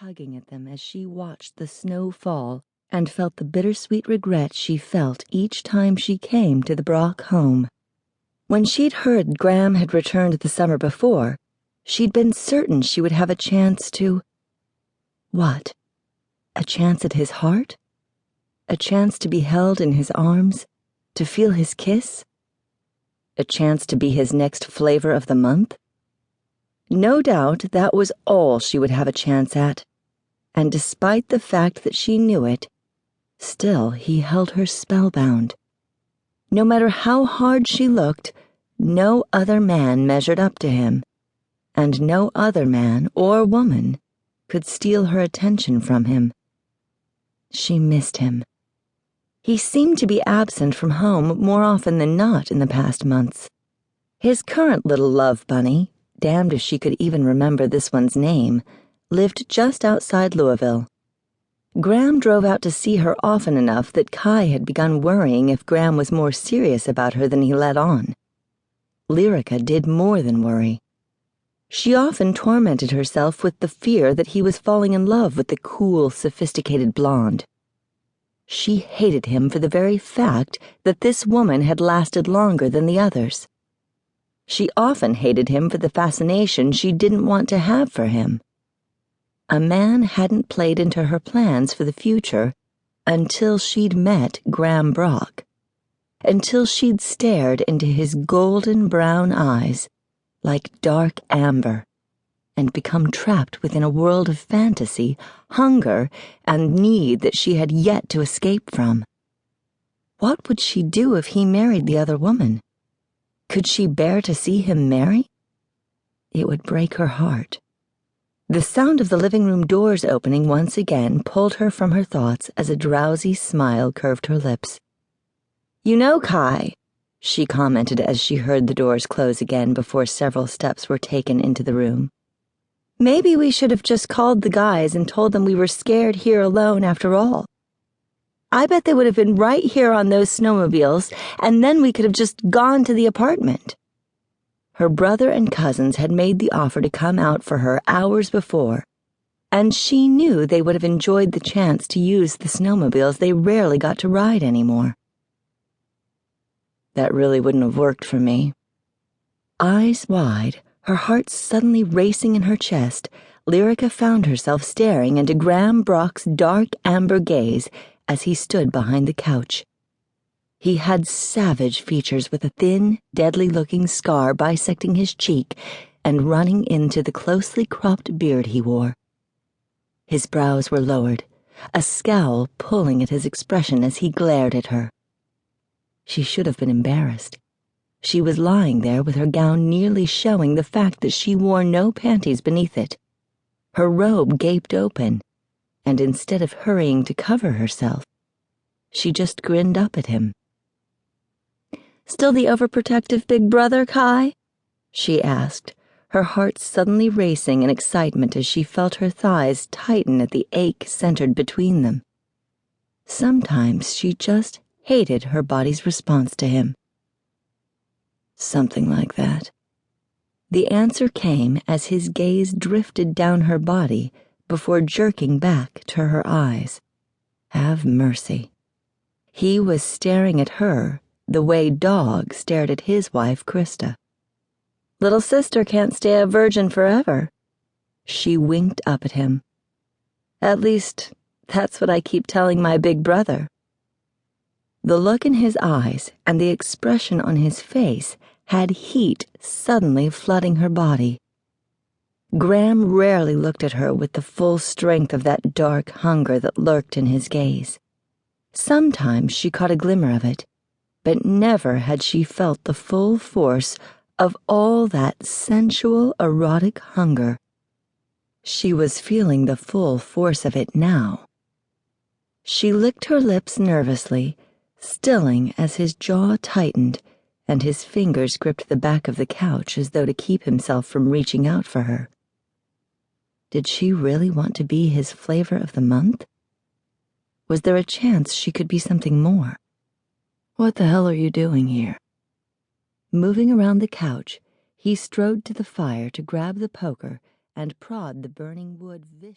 tugging at them as she watched the snow fall and felt the bittersweet regret she felt each time she came to the Brock home. When she'd heard Graham had returned the summer before, she'd been certain she would have a chance to... What? A chance at his heart? A chance to be held in his arms? To feel his kiss? A chance to be his next flavor of the month? No doubt that was all she would have a chance at, and despite the fact that she knew it, still he held her spellbound. No matter how hard she looked, no other man measured up to him, and no other man or woman could steal her attention from him. She missed him. He seemed to be absent from home more often than not in the past months. His current little love bunny, damned if she could even remember this one's name, lived just outside Louisville. Graham drove out to see her often enough that Kai had begun worrying if Graham was more serious about her than he let on. Lyrica did more than worry. She often tormented herself with the fear that he was falling in love with the cool, sophisticated blonde. She hated him for the very fact that this woman had lasted longer than the others. She often hated him for the fascination she didn't want to have for him. A man hadn't played into her plans for the future until she'd met Graham Brock, until she'd stared into his golden brown eyes like dark amber and become trapped within a world of fantasy, hunger, and need that she had yet to escape from. What would she do if he married the other woman? Could she bear to see him marry? It would break her heart. The sound of the living room doors opening once again pulled her from her thoughts as a drowsy smile curved her lips. "You know, Kai," she commented as she heard the doors close again before several steps were taken into the room. "Maybe we should have just called the guys and told them we were scared here alone after all. I bet they would have been right here on those snowmobiles, and then we could have just gone to the apartment." Her brother and cousins had made the offer to come out for her hours before, and she knew they would have enjoyed the chance to use the snowmobiles they rarely got to ride anymore. That really wouldn't have worked for me. Eyes wide, her heart suddenly racing in her chest, Lyrica found herself staring into Graham Brock's dark amber gaze as he stood behind the couch. He had savage features with a thin, deadly-looking scar bisecting his cheek and running into the closely cropped beard he wore. His brows were lowered, a scowl pulling at his expression as he glared at her. She should have been embarrassed. She was lying there with her gown nearly showing the fact that she wore no panties beneath it. Her robe gaped open, and instead of hurrying to cover herself, she just grinned up at him. "Still the overprotective big brother, Kai?" she asked, her heart suddenly racing in excitement as she felt her thighs tighten at the ache centered between them. Sometimes she just hated her body's response to him. "Something like that." The answer came as his gaze drifted down her body before jerking back to her eyes. Have mercy. He was staring at her the way Dawg stared at his wife, Krista. "Little sister can't stay a virgin forever." She winked up at him. "At least, that's what I keep telling my big brother." The look in his eyes and the expression on his face had heat suddenly flooding her body. Graham rarely looked at her with the full strength of that dark hunger that lurked in his gaze. Sometimes she caught a glimmer of it, but never had she felt the full force of all that sensual, erotic hunger. She was feeling the full force of it now. She licked her lips nervously, stilling as his jaw tightened and his fingers gripped the back of the couch as though to keep himself from reaching out for her. Did she really want to be his flavor of the month? Was there a chance she could be something more? "What the hell are you doing here?" Moving around the couch, he strode to the fire to grab the poker and prod the burning wood viciously.